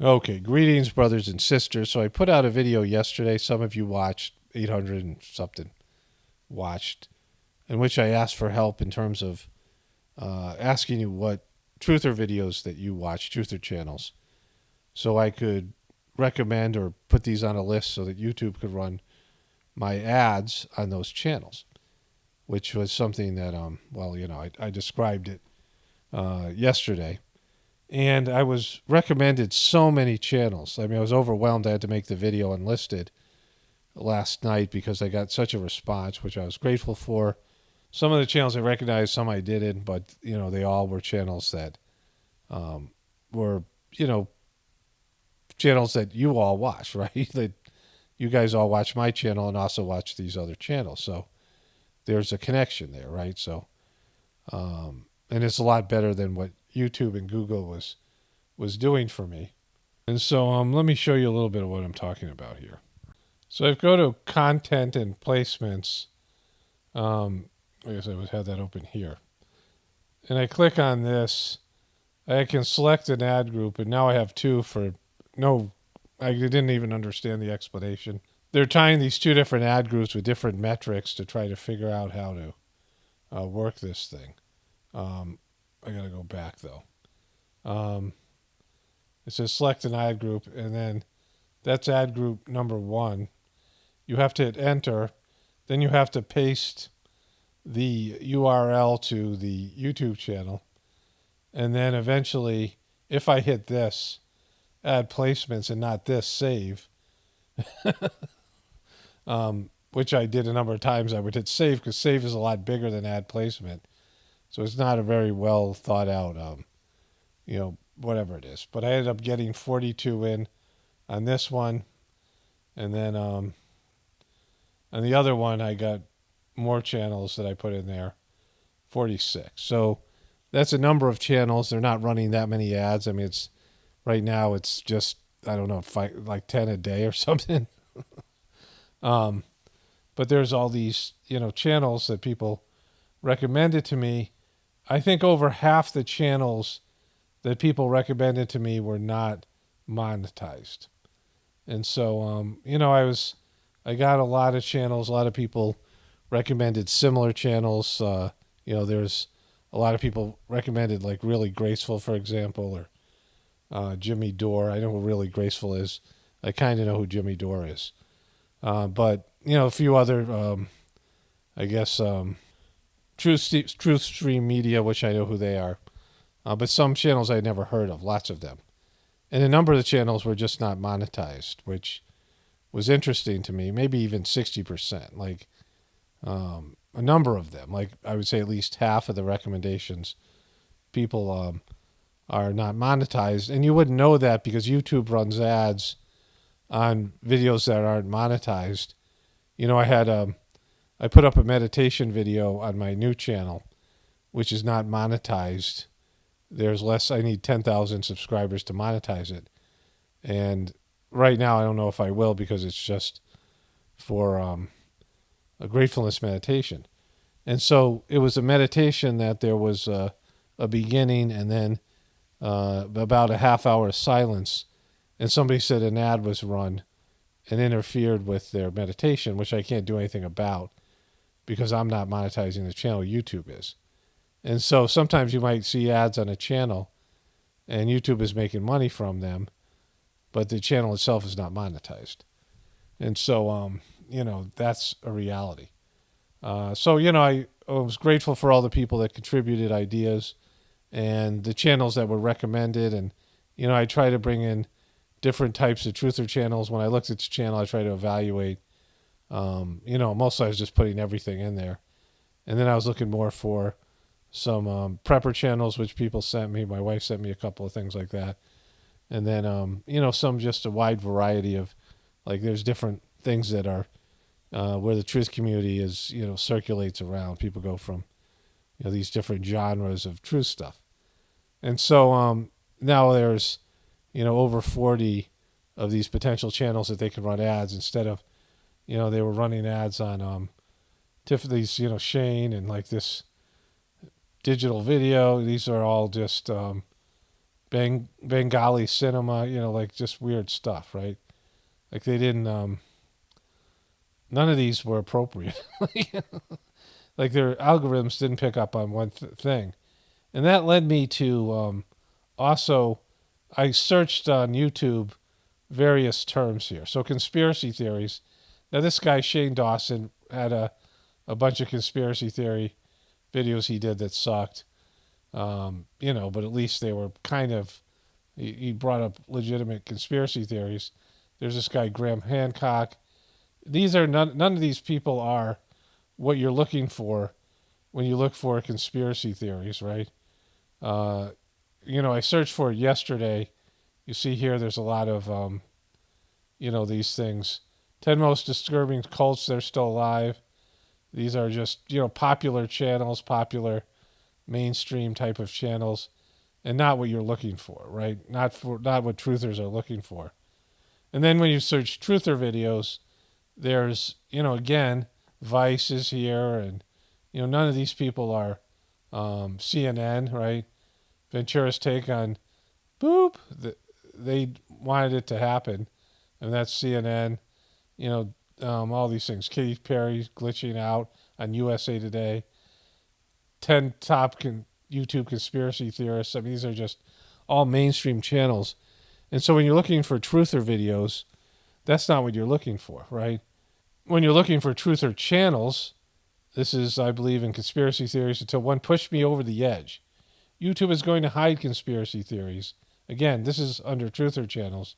Okay, greetings, brothers and sisters. So I put out a video yesterday. Some of you watched, 800 and something watched, in which I asked for help in terms of asking you what truther videos that you watch, truther channels, so I could recommend or put these on a list so that YouTube could run my ads on those channels, which was something that, I described it yesterday. And I was recommended so many channels. I mean, I was overwhelmed. I had to make the video unlisted last night because I got such a response, which I was grateful for. Some of the channels I recognized, some I didn't, but they all were channels that were channels that you all watch, right? That you guys all watch my channel and also watch these other channels. So there's a connection there, right? So and it's a lot better than what YouTube and Google was doing for me. And so let me show you a little bit of what I'm talking about here. So I go to content and placements. I guess I would have that open here. And I click on this. I can select an ad group, and now I have two for no, I didn't even understand the explanation. They're tying these two different ad groups with different metrics to try to figure out how to work this thing. I got to go back, though. It says select an ad group, and then that's ad group number 1. You have to hit enter. Then you have to paste the URL to the YouTube channel. And then eventually, if I hit this, add placements, and not this, save, which I did a number of times, I would hit save because save is a lot bigger than add placement. So it's not a very well thought out, whatever it is. But I ended up getting 42 in on this one. And then on the other one, I got more channels that I put in there, 46. So that's a number of channels. They're not running that many ads. I mean, right now it's just, I don't know, like 10 a day or something. But there's all these, channels that people recommended to me. I think over half the channels that people recommended to me were not monetized. And so, I got a lot of channels. A lot of people recommended similar channels. There's a lot of people recommended like Really Graceful, for example, or Jimmy Dore. I know who Really Graceful is. I kind of know who Jimmy Dore is. But, a few other, Truth Stream Media, which I know who they are. But some channels I'd never heard of, lots of them. And a number of the channels were just not monetized, which was interesting to me, maybe even 60%. Like a number of them, like I would say at least half of the recommendations, people are not monetized. And you wouldn't know that because YouTube runs ads on videos that aren't monetized. I put up a meditation video on my new channel, which is not monetized. I need 10,000 subscribers to monetize it. And right now, I don't know if I will because it's just for a gratefulness meditation. And so it was a meditation that there was a beginning and then about a half hour of silence. And somebody said an ad was run and interfered with their meditation, which I can't do anything about because I'm not monetizing the channel. YouTube is. And so sometimes you might see ads on a channel and YouTube is making money from them, but the channel itself is not monetized. And so, that's a reality. I was grateful for all the people that contributed ideas and the channels that were recommended. And, I try to bring in different types of truther channels. When I looked at the channel, I try to evaluate, mostly I was just putting everything in there. And then I was looking more for some prepper channels, which people sent me. My wife sent me a couple of things like that. And then, some just a wide variety of, like, there's different things that are where the truth community is, circulates around. People go from, these different genres of truth stuff. And so now there's, over 40 of these potential channels that they can run ads instead of, they were running ads on Tiffany's, Shane and like this digital video. These are all just Bengali cinema, like just weird stuff, right? Like they didn't. None of these were appropriate. Like their algorithms didn't pick up on one thing, and that led me to also. I searched on YouTube various terms here. So conspiracy theories. Now this guy Shane Dawson had a bunch of conspiracy theory videos he did that sucked. But at least they were kind of. He brought up legitimate conspiracy theories. There's this guy Graham Hancock. These are none of these people are what you're looking for when you look for conspiracy theories, right? I searched for it yesterday. You see here, there's a lot of, these things. 10 most disturbing cults that are still alive. These are just, popular channels, popular mainstream type of channels, and not what you're looking for, right? Not what truthers are looking for. And then when you search truther videos, there's, again, Vice is here, and, none of these people are CNN, right? Ventura's take on boop. They wanted it to happen, and that's CNN. All these things. Katy Perry glitching out on USA Today. 10 top YouTube conspiracy theorists. I mean, these are just all mainstream channels. And so when you're looking for truther videos, that's not what you're looking for, right? When you're looking for truther channels, this is, I believe, in conspiracy theories until one pushed me over the edge. YouTube is going to hide conspiracy theories. Again, this is under truther channels.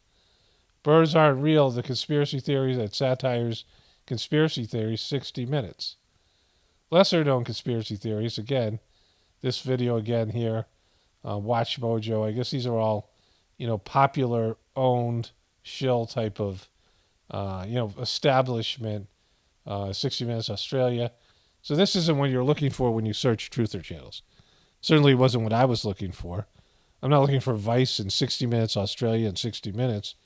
Birds aren't real. The conspiracy theories that satires conspiracy theories 60 minutes. Lesser known conspiracy theories. Again, this video again here. Watch Mojo. I guess these are all, popular owned shill type of, establishment. 60 Minutes Australia. So this isn't what you're looking for when you search truther channels. Certainly wasn't what I was looking for. I'm not looking for Vice and 60 Minutes Australia and 60 Minutes.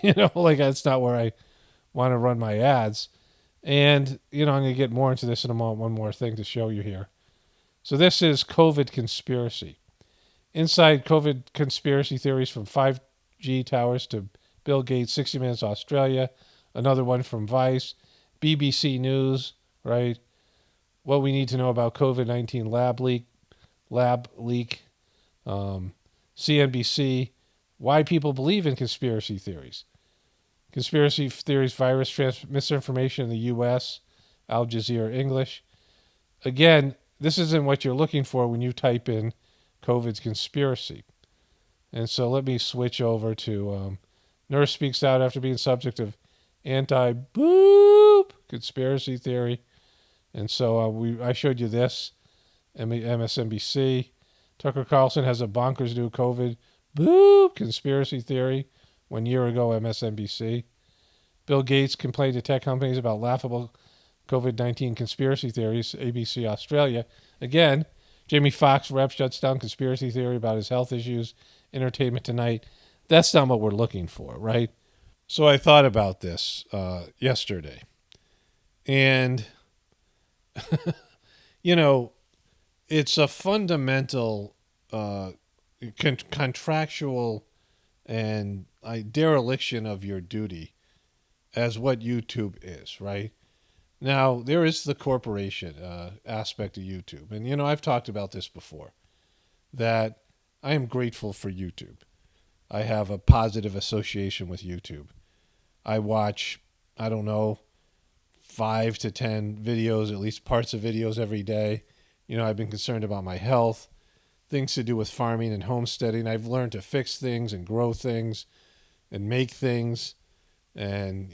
That's not where I want to run my ads. And, I'm going to get more into this in a moment. One more thing to show you here. So this is COVID conspiracy. Inside COVID conspiracy theories from 5G towers to Bill Gates, 60 Minutes Australia. Another one from Vice, BBC News, right? What we need to know about COVID-19 lab leak, CNBC, why people believe in conspiracy theories. Conspiracy theories, virus misinformation in the U.S., Al Jazeera English. Again, this isn't what you're looking for when you type in COVID's conspiracy. And so let me switch over to nurse speaks out after being subject of anti-boop conspiracy theory. And so I showed you this, MSNBC. Tucker Carlson has a bonkers new COVID boop conspiracy theory. 1 year ago, MSNBC. Bill Gates complained to tech companies about laughable COVID-19 conspiracy theories, ABC Australia. Again, Jamie Foxx rep shuts down conspiracy theory about his health issues. Entertainment Tonight. That's not what we're looking for, right? So I thought about this yesterday. And, it's a fundamental contractual and dereliction of your duty as what YouTube is, right? Now, there is the corporation aspect of YouTube. And, I've talked about this before, that I am grateful for YouTube. I have a positive association with YouTube. I watch, 5 to 10 videos, at least parts of videos every day. I've been concerned about my health, things to do with farming and homesteading. I've learned to fix things and grow things and make things. And,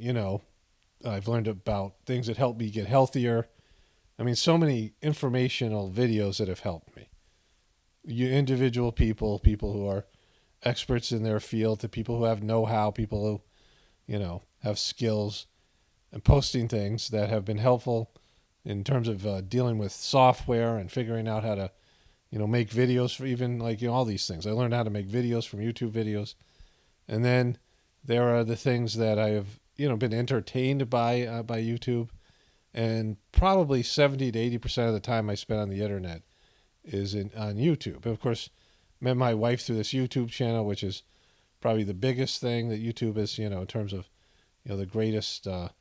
I've learned about things that help me get healthier. So many informational videos that have helped me. You individual people who are experts in their field, to people who have know-how, people who, have skills, and posting things that have been helpful in terms of dealing with software and figuring out how to, make videos for even all these things. I learned how to make videos from YouTube videos. And then there are the things that I have, been entertained by YouTube. And probably 70 to 80% of the time I spend on the internet is on YouTube. And of course, Met my wife through this YouTube channel, which is probably the biggest thing that YouTube is, in terms of, the greatest, that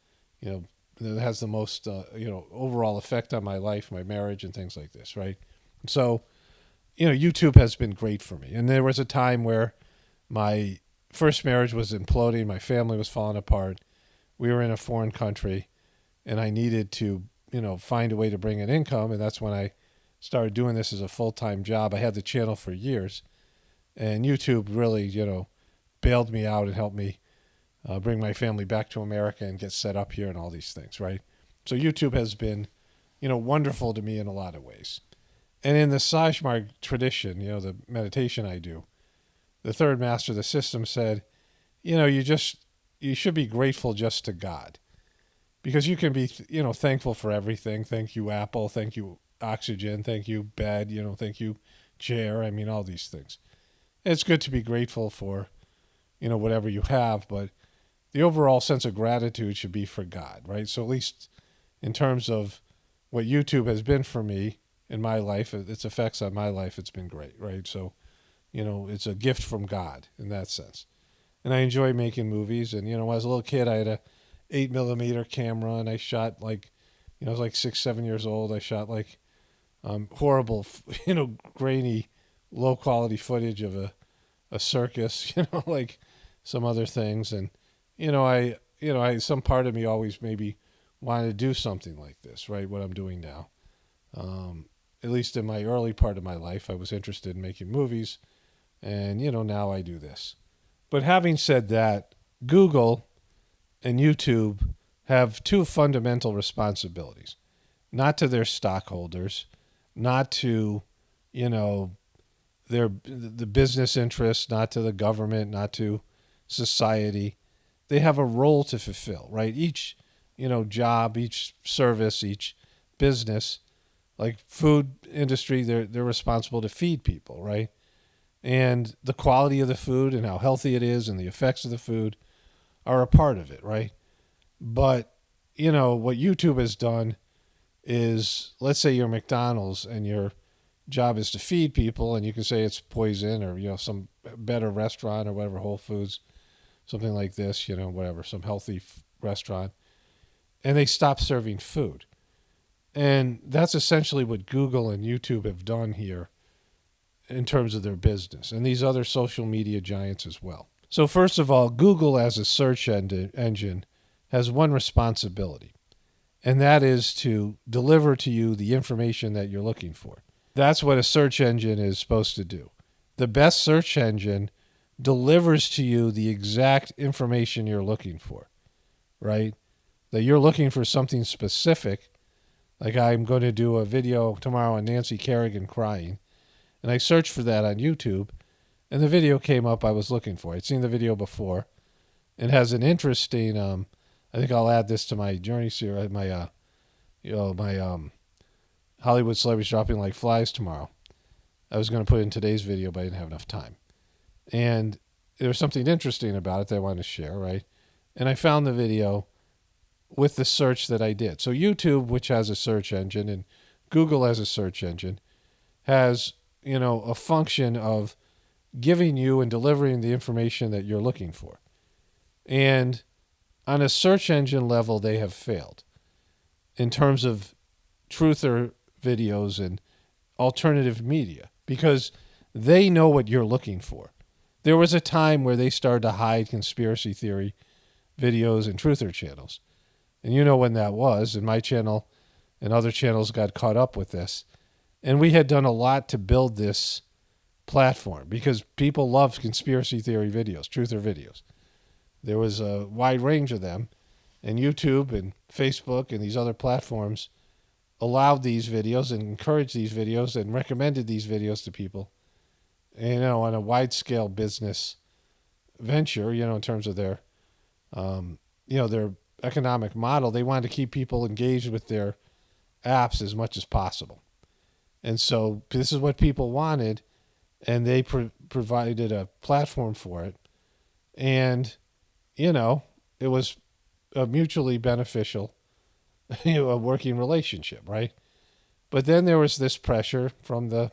has the most, overall effect on my life, my marriage, and things like this, right? So, YouTube has been great for me. And there was a time where my first marriage was imploding, my family was falling apart, we were in a foreign country, and I needed to, find a way to bring in income, and that's when I started doing this as a full-time job. I had the channel for years, and YouTube really, bailed me out and helped me bring my family back to America and get set up here and all these things, right? So YouTube has been, wonderful to me in a lot of ways. And in the Sajmarg tradition, the meditation I do, the third master of the system said, you should be grateful just to God, because you can be, thankful for everything. Thank you, Apple. Thank you, oxygen. Thank you, bed. Thank you, chair. I mean, all these things. It's good to be grateful for, whatever you have, but the overall sense of gratitude should be for God, right? So at least in terms of what YouTube has been for me in my life, its effects on my life, it's been great, right? So, it's a gift from God in that sense. And I enjoy making movies. And, when I was a little kid, I had a 8mm camera, and I shot I was like 6, 7 years old. I shot horrible, grainy, low quality footage of a circus, like some other things. And, some part of me always maybe wanted to do something like this, right? What I'm doing now. At least in my early part of my life, I was interested in making movies, and, now I do this. But having said that, Google and YouTube have two fundamental responsibilities: not to their stockholders, not to, the business interests, not to the government, not to society. They have a role to fulfill, right? Each, job, each service, each business, like food industry, they're responsible to feed people, right? And the quality of the food and how healthy it is and the effects of the food are a part of it, right? But, what YouTube has done is, let's say you're McDonald's and your job is to feed people, and you can say it's poison, or, some better restaurant or whatever, Whole Foods, something like this, whatever, some healthy restaurant, and they stop serving food. And that's essentially what Google and YouTube have done here in terms of their business, and these other social media giants as well. So first of all, Google as a search engine has one responsibility, and that is to deliver to you the information that you're looking for. That's what a search engine is supposed to do. The best search engine delivers to you the exact information you're looking for, right? That you're looking for something specific. Like, I'm going to do a video tomorrow on Nancy Kerrigan crying, and I searched for that on YouTube, and the video came up I was looking for. I'd seen the video before. It has an interesting, I think I'll add this to my journey series, my Hollywood celebrities dropping like flies tomorrow. I was going to put it in today's video, but I didn't have enough time. And there was something interesting about it that I wanted to share, right? And I found the video with the search that I did. So YouTube, which has a search engine, and Google as a search engine, has, a function of giving you and delivering the information that you're looking for. And on a search engine level, they have failed in terms of truther videos and alternative media, because they know what you're looking for. There was a time where they started to hide conspiracy theory videos and truther channels. And you know when that was, and my channel and other channels got caught up with this. And we had done a lot to build this platform because people loved conspiracy theory videos, truther videos. There was a wide range of them, and YouTube and Facebook and these other platforms allowed these videos and encouraged these videos and recommended these videos to people, on a wide-scale business venture, in terms of their, their economic model. They wanted to keep people engaged with their apps as much as possible. And so this is what people wanted, and they provided a platform for it. And, it was a mutually beneficial, a working relationship, right? But then there was this pressure from the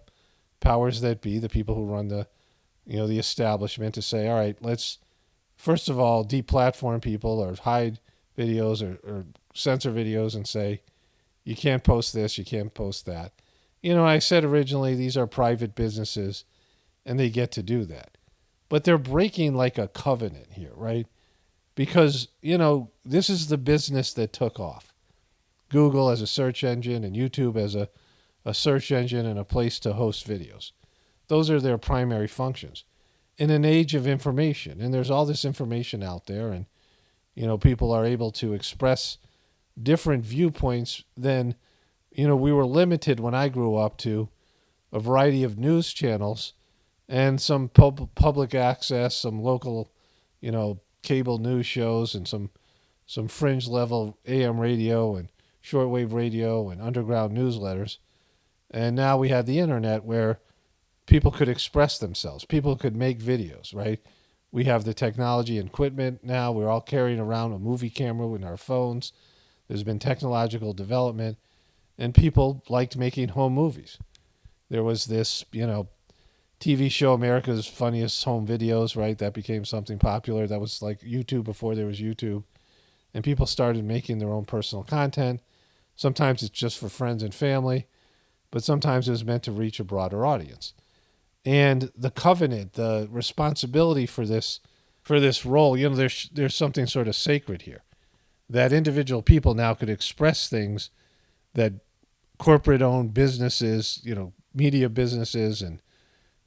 powers that be, the people who run the establishment, to say, all right, let's first of all deplatform people or hide videos or censor videos and say, you can't post this, you can't post that. I said originally these are private businesses and they get to do that. But they're breaking like a covenant here, right? Because, this is the business that took off. Google as a search engine and YouTube as a search engine and a place to host videos. Those are their primary functions. In an age of information, and there's all this information out there, and, people are able to express different viewpoints than, we were limited when I grew up to a variety of news channels and some public access, some local, cable news shows, and some fringe level AM radio and shortwave radio and underground newsletters. And now we had the internet where people could express themselves. People could make videos, right? We have the technology and equipment now. We're all carrying around a movie camera in our phones. There's been technological development, and people liked making home movies. There was this, TV show, America's Funniest Home Videos, right? That became something popular. That was like YouTube before there was YouTube. And people started making their own personal content. Sometimes it's just for friends and family, but sometimes it was meant to reach a broader audience. And the covenant, the responsibility for this role, there's something sort of sacred here. That individual people now could express things that corporate-owned businesses, media businesses and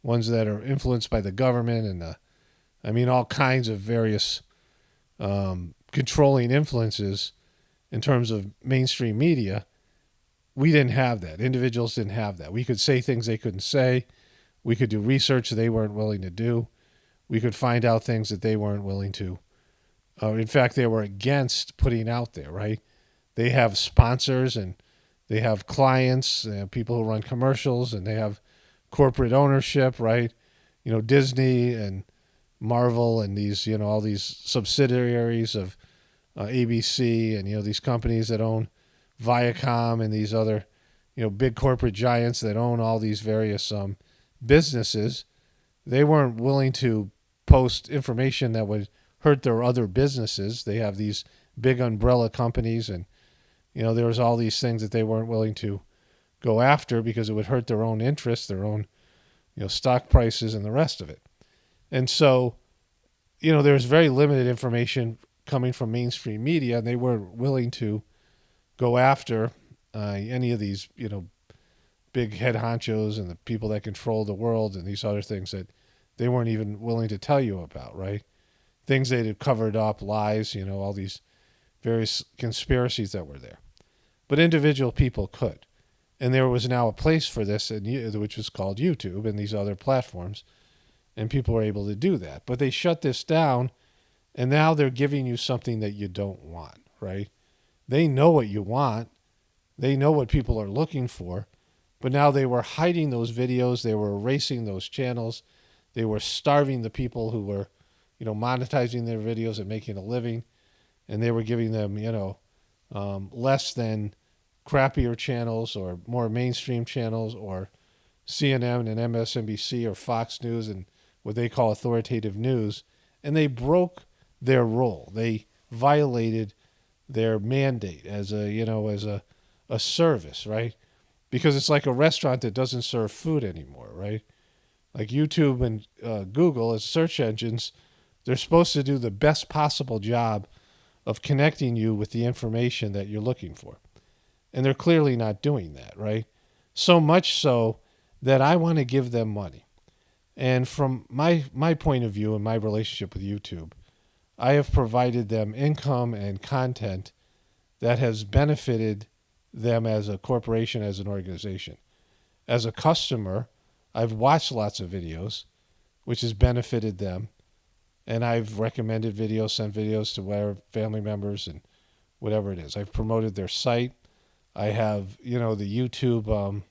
ones that are influenced by the government and all kinds of various controlling influences in terms of mainstream media. We didn't have that. Individuals didn't have that. We could say things they couldn't say. We could do research they weren't willing to do. We could find out things that they weren't willing to. In fact, they were against putting out there, right? They have sponsors and they have clients, people who run commercials, and they have corporate ownership, right? Disney and Marvel and these, all these subsidiaries of ABC and, these companies that own Viacom and these other, big corporate giants that own all these various businesses. They weren't willing to post information that would hurt their other businesses. They have these big umbrella companies, and there was all these things that they weren't willing to go after because it would hurt their own interests, their own stock prices and the rest of it. And so there's very limited information coming from mainstream media, and they weren't willing to go after any of these big head honchos and the people that control the world and these other things that they weren't even willing to tell you about, right? Things they'd have covered up, lies, all these various conspiracies that were there. But individual people could. And there was now a place for this, which was called YouTube and these other platforms, and people were able to do that. But they shut this down, and now they're giving you something that you don't want, right? They know what you want. They know what people are looking for. But now they were hiding those videos. They were erasing those channels. They were starving the people who were, monetizing their videos and making a living. And they were giving them, less than crappier channels or more mainstream channels or CNN and MSNBC or Fox News and what they call authoritative news. And they broke their role. They violated their mandate as a service, right? Because it's like a restaurant that doesn't serve food anymore, right? Like YouTube and Google as search engines, they're supposed to do the best possible job of connecting you with the information that you're looking for. And they're clearly not doing that, right? So much so that I want to give them money. And from my point of view and my relationship with YouTube, I have provided them income and content that has benefited them as a corporation, as an organization. As a customer, I've watched lots of videos, which has benefited them. And I've recommended videos, sent videos to whatever family members and whatever it is. I've promoted their site. I have, the YouTube,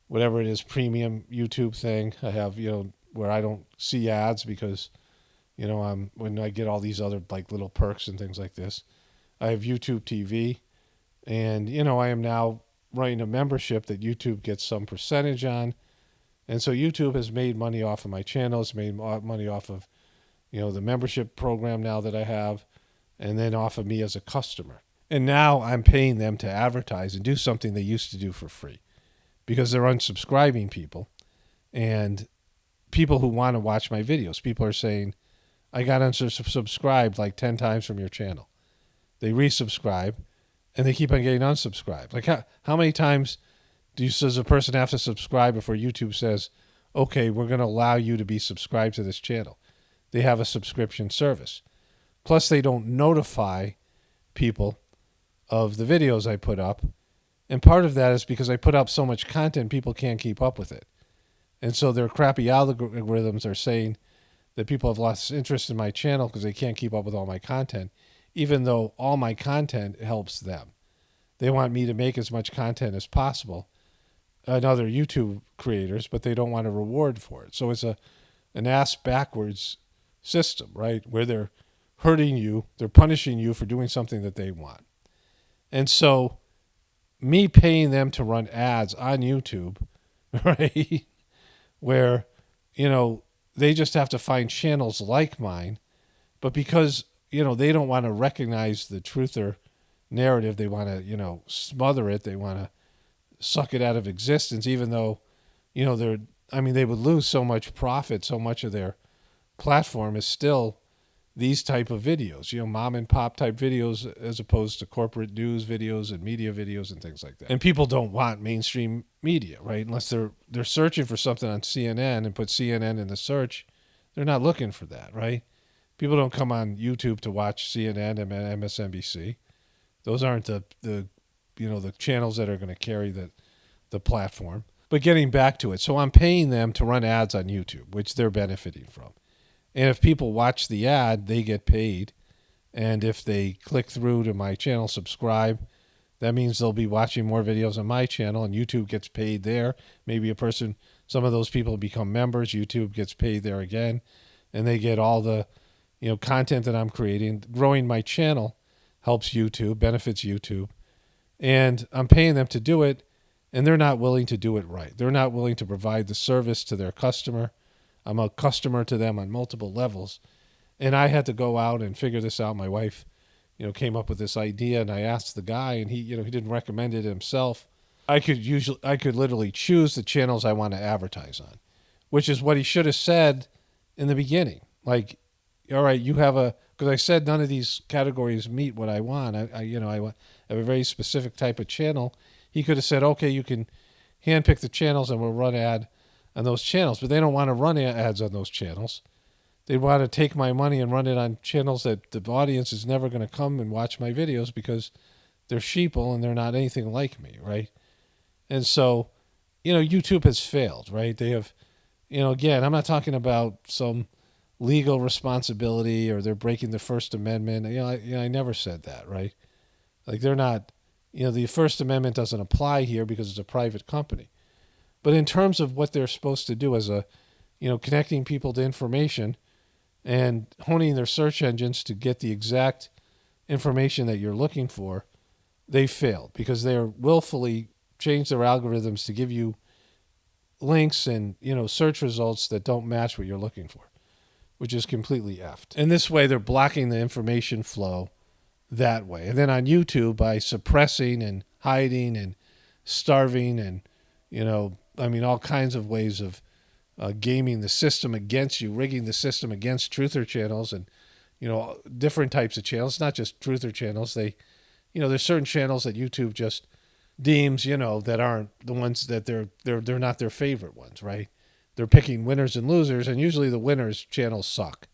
whatever it is, premium YouTube thing. I have, where I don't see ads because, when I get all these other like little perks and things like this. I have YouTube TV, and, I am now running a membership that YouTube gets some percentage on. And so YouTube has made money off of my channel. It's made money off of, the membership program now that I have, and then off of me as a customer. And now I'm paying them to advertise and do something they used to do for free because they're unsubscribing people and people who want to watch my videos. People are saying, I got unsubscribed like 10 times from your channel. They resubscribe and they keep on getting unsubscribed. Like how many times does a person have to subscribe before YouTube says, okay, we're going to allow you to be subscribed to this channel? They have a subscription service. Plus, they don't notify people of the videos I put up. And part of that is because I put up so much content, people can't keep up with it. And so their crappy algorithms are saying that people have lost interest in my channel because they can't keep up with all my content, even though all my content helps them. They want me to make as much content as possible and other YouTube creators, but they don't want a reward for it. So it's an ass backwards system, right? Where they're hurting you, they're punishing you for doing something that they want. And so me paying them to run ads on YouTube, right? Where, they just have to find channels like mine, but because, they don't want to recognize the truther narrative, they want to, smother it, they want to suck it out of existence, even though, they would lose so much profit, so much of their platform is still these type of videos, mom and pop type videos as opposed to corporate news videos and media videos and things like that. And people don't want mainstream media, right? Unless they're searching for something on CNN and put CNN in the search, they're not looking for that, right? People don't come on YouTube to watch CNN and MSNBC. Those aren't the channels that are going to carry the platform. But getting back to it, so I'm paying them to run ads on YouTube, which they're benefiting from. And if people watch the ad, they get paid. And if they click through to my channel, subscribe, that means they'll be watching more videos on my channel, and YouTube gets paid there. Maybe some of those people become members. YouTube gets paid there again, and they get all the, content that I'm creating. Growing my channel helps YouTube, benefits YouTube. And I'm paying them to do it, and they're not willing to do it right. They're not willing to provide the service to their customer. I'm a customer to them on multiple levels. And I had to go out and figure this out. My wife, came up with this idea, and I asked the guy, and he didn't recommend it himself. I could literally choose the channels I want to advertise on, which is what he should have said in the beginning. Like, all right, because I said none of these categories meet what I want. I have a very specific type of channel. He could have said, okay, you can handpick the channels and we'll run ad on those channels, but they don't want to run ads on those channels. They want to take my money and run it on channels that the audience is never going to come and watch my videos because they're sheeple and they're not anything like me, right? And so, YouTube has failed, right? They have, again, I'm not talking about some legal responsibility or they're breaking the First Amendment. I never said that, right? Like they're not, the First Amendment doesn't apply here because it's a private company. But in terms of what they're supposed to do as connecting people to information and honing their search engines to get the exact information that you're looking for, they failed because they're willfully changed their algorithms to give you links and, search results that don't match what you're looking for, which is completely effed. And this way, they're blocking the information flow that way. And then on YouTube, by suppressing and hiding and starving and, all kinds of ways of gaming the system against you, rigging the system against truther channels and, different types of channels, not just truther channels. There's certain channels that YouTube just deems, that aren't the ones that they're not their favorite ones, right? They're picking winners and losers, and usually the winners channels suck.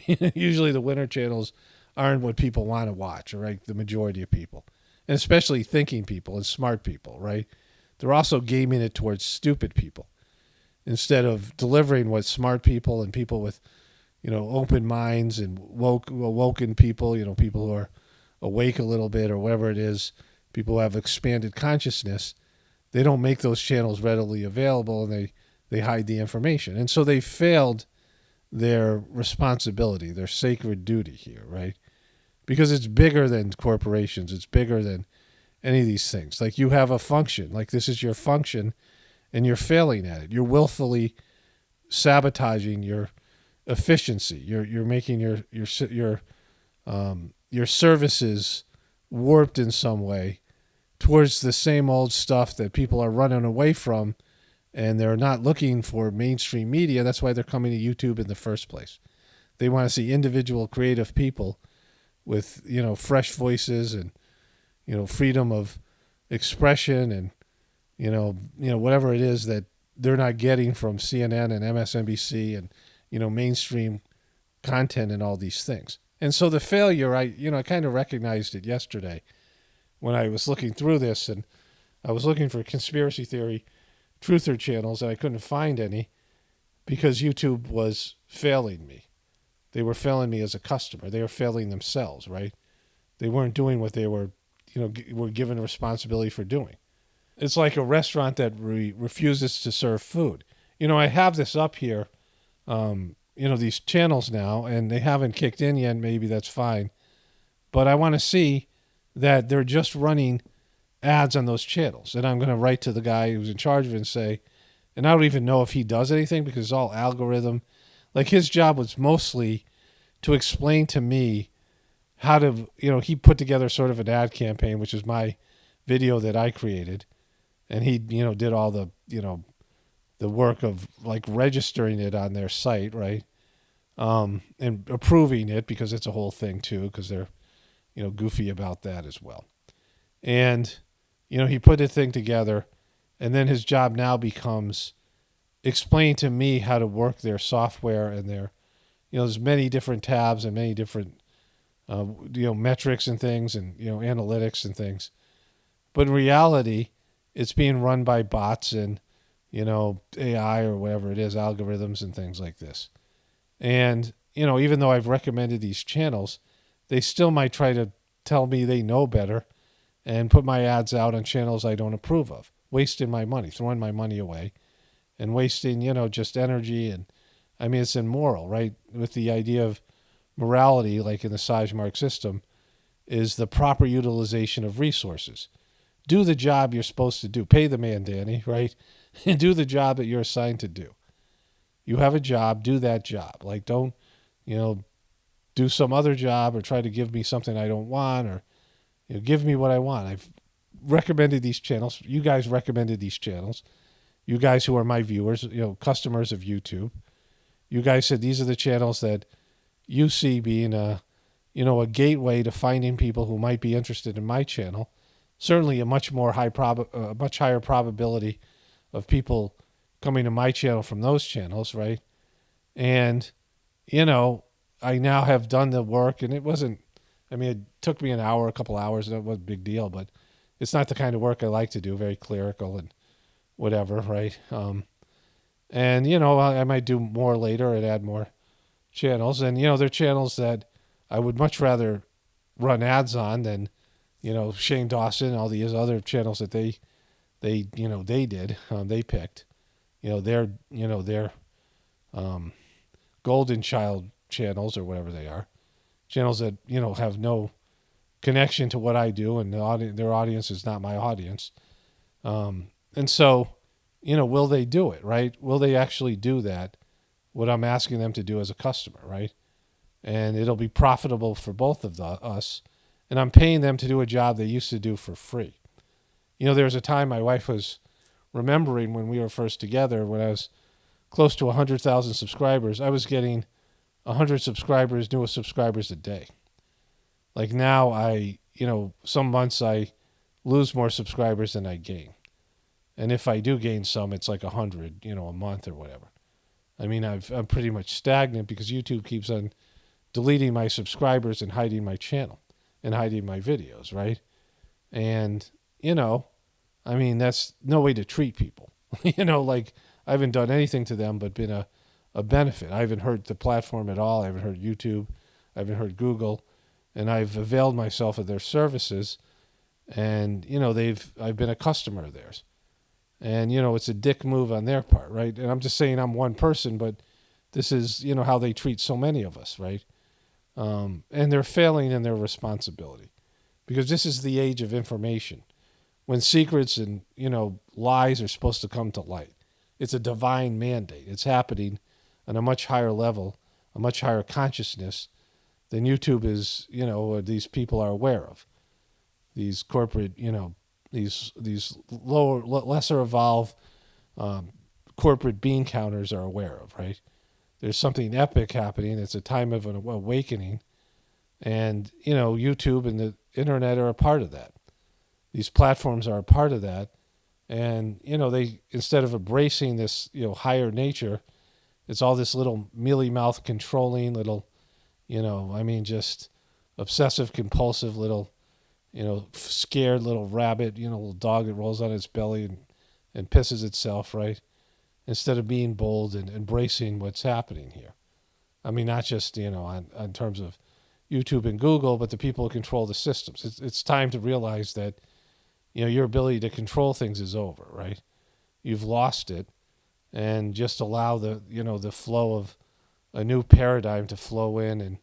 Usually the winner channels aren't what people want to watch, right? The majority of people, and especially thinking people and smart people, right? They're also gaming it towards stupid people instead of delivering what smart people and people with, open minds and awoken people, people who are awake a little bit or whatever it is, people who have expanded consciousness. They don't make those channels readily available, and they hide the information. And so they failed their responsibility, their sacred duty here, right? Because it's bigger than corporations. It's bigger than any of these things. Like you have a function, like this is your function and you're failing at it. You're willfully sabotaging your efficiency. You're making your services warped in some way towards the same old stuff that people are running away from, and they're not looking for mainstream media. That's why they're coming to YouTube in the first place. They want to see individual creative people with, fresh voices and, freedom of expression and, whatever it is that they're not getting from CNN and MSNBC and, mainstream content and all these things. And so the failure, I kind of recognized it yesterday when I was looking through this, and I was looking for conspiracy theory truther channels, and I couldn't find any because YouTube was failing me. They were failing me as a customer. They were failing themselves, right? They weren't doing what they were given responsibility for doing. It's like a restaurant that refuses to serve food. I have this up here, these channels now, and they haven't kicked in yet. Maybe that's fine. But I want to see that they're just running ads on those channels. And I'm going to write to the guy who's in charge of it and say, and I don't even know if he does anything because it's all algorithm. Like his job was mostly to explain to me how to, he put together sort of an ad campaign, which is my video that I created. And he, did all the, the work of like registering it on their site, right? And approving it because it's a whole thing too, because they're, goofy about that as well. And, he put the thing together, and then his job now becomes explain to me how to work their software and their, there's many different tabs and many different, metrics and things and, analytics and things. But in reality, it's being run by bots and, AI or whatever it is, algorithms and things like this. And, even though I've recommended these channels, they still might try to tell me they know better and put my ads out on channels I don't approve of, wasting my money, throwing my money away and wasting, just energy. And I mean, it's immoral, right? With the idea of morality, like in the Sajmark system, is the proper utilization of resources. Do the job you're supposed to do. Pay the man, Danny, right? And do the job that you're assigned to do. You have a job, do that job. Like, don't, do some other job or try to give me something I don't want, or give me what I want. I've recommended these channels. You guys recommended these channels. You guys who are my viewers, customers of YouTube. You guys said these are the channels that you see being a gateway to finding people who might be interested in my channel. Certainly a much higher probability of people coming to my channel from those channels, right? And, I now have done the work, and it took me an hour, a couple hours, and it wasn't a big deal, but it's not the kind of work I like to do, very clerical and whatever, right? And, I might do more later and add more channels. And, they're channels that I would much rather run ads on than, Shane Dawson and all these other channels that they did, they picked, their golden child channels or whatever they are, channels that, have no connection to what I do, and their audience is not my audience. And so, will they do it, right? Will they actually do that, what I'm asking them to do as a customer, right? And it'll be profitable for both of us, and I'm paying them to do a job they used to do for free. There was a time my wife was remembering when we were first together, when I was close to 100,000 subscribers, I was getting 100 new subscribers a day. Like now some months I lose more subscribers than I gain. And if I do gain some, it's like 100, a month or whatever. I mean, I'm pretty much stagnant because YouTube keeps on deleting my subscribers and hiding my channel and hiding my videos, right? And, that's no way to treat people. Like I haven't done anything to them but been a benefit. I haven't hurt the platform at all. I haven't hurt YouTube. I haven't hurt Google. And I've availed myself of their services. And, I've been a customer of theirs. And, it's a dick move on their part, right? And I'm just saying I'm one person, but this is, how they treat so many of us, right? And they're failing in their responsibility because this is the age of information. when secrets and, lies are supposed to come to light. It's a divine mandate. It's happening on a much higher level, a much higher consciousness than YouTube is, or these people are aware of. These corporate, these lower, lesser evolved corporate bean counters are aware of, right? There's something epic happening. It's a time of an awakening. And, YouTube and the internet are a part of that. These platforms are a part of that. And, they, instead of embracing this, higher nature, it's all this little mealy mouth controlling little, just obsessive compulsive little, scared little rabbit, little dog that rolls on its belly and pisses itself, right? Instead of being bold and embracing what's happening here. I mean, not just, on terms of YouTube and Google, but the people who control the systems. It's time to realize that, your ability to control things is over, right? You've lost it, and just allow the flow of a new paradigm to flow in and,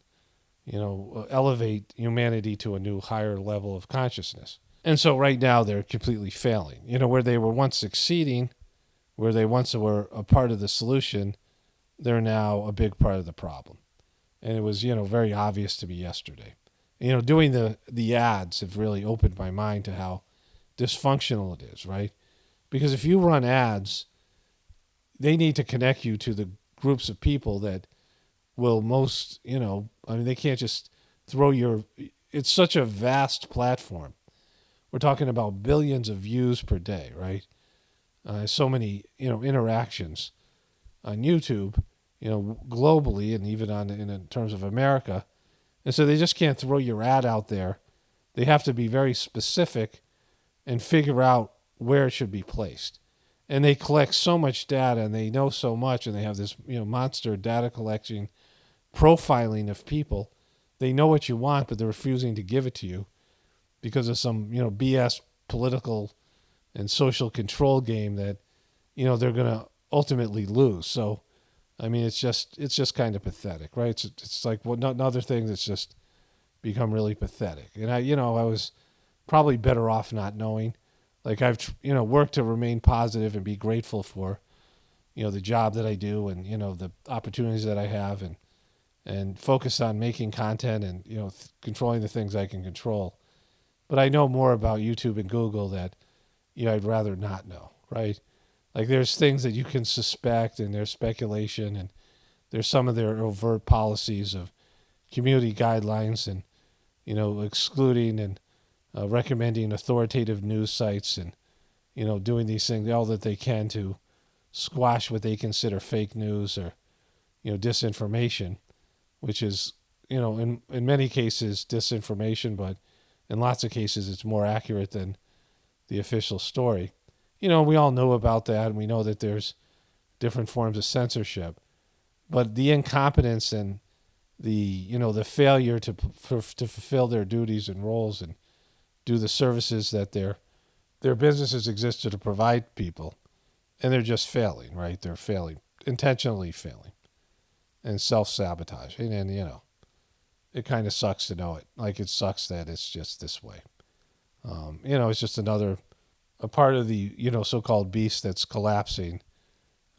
elevate humanity to a new higher level of consciousness. And so right now they're completely failing. Where they were once succeeding, where they once were a part of the solution, they're now a big part of the problem. And it was, very obvious to me yesterday. Doing the ads have really opened my mind to how dysfunctional it is, right? Because if you run ads, they need to connect you to the groups of people that will most, they can't just it's such a vast platform. We're talking about billions of views per day, right? So many, interactions on YouTube, globally and even in terms of America. And so they just can't throw your ad out there. They have to be very specific and figure out where it should be placed. And they collect so much data and they know so much and they have this, monster data collection profiling of people. They know what you want, but they're refusing to give it to you because of some, BS political and social control game that, they're going to ultimately lose. So, it's just kind of pathetic, right? It's like another thing that's just become really pathetic. And I was probably better off not knowing. Like I've, worked to remain positive and be grateful for, the job that I do and, the opportunities that I have and focus on making content and, controlling the things I can control. But I know more about YouTube and Google that, I'd rather not know, right? Like there's things that you can suspect and there's speculation and there's some of their overt policies of community guidelines and, excluding and recommending authoritative news sites and, doing these things, all that they can to squash what they consider fake news or, disinformation, which is, in many cases disinformation, but in lots of cases it's more accurate than the official story. We all know about that, and we know that there's different forms of censorship, but the incompetence and the failure to fulfill their duties and roles and do the services that their businesses exist to provide people, and they're just failing, right? They're failing, intentionally failing, and self-sabotaging, and it kind of sucks to know it. Like it sucks that it's just this way. It's just a part of the, so-called beast that's collapsing,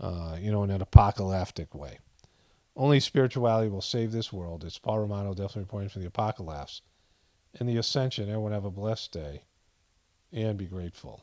in an apocalyptic way. Only spirituality will save this world. It's Paul Romano, definitely reporting from the Apocalypse and the Ascension. Everyone have a blessed day and be grateful.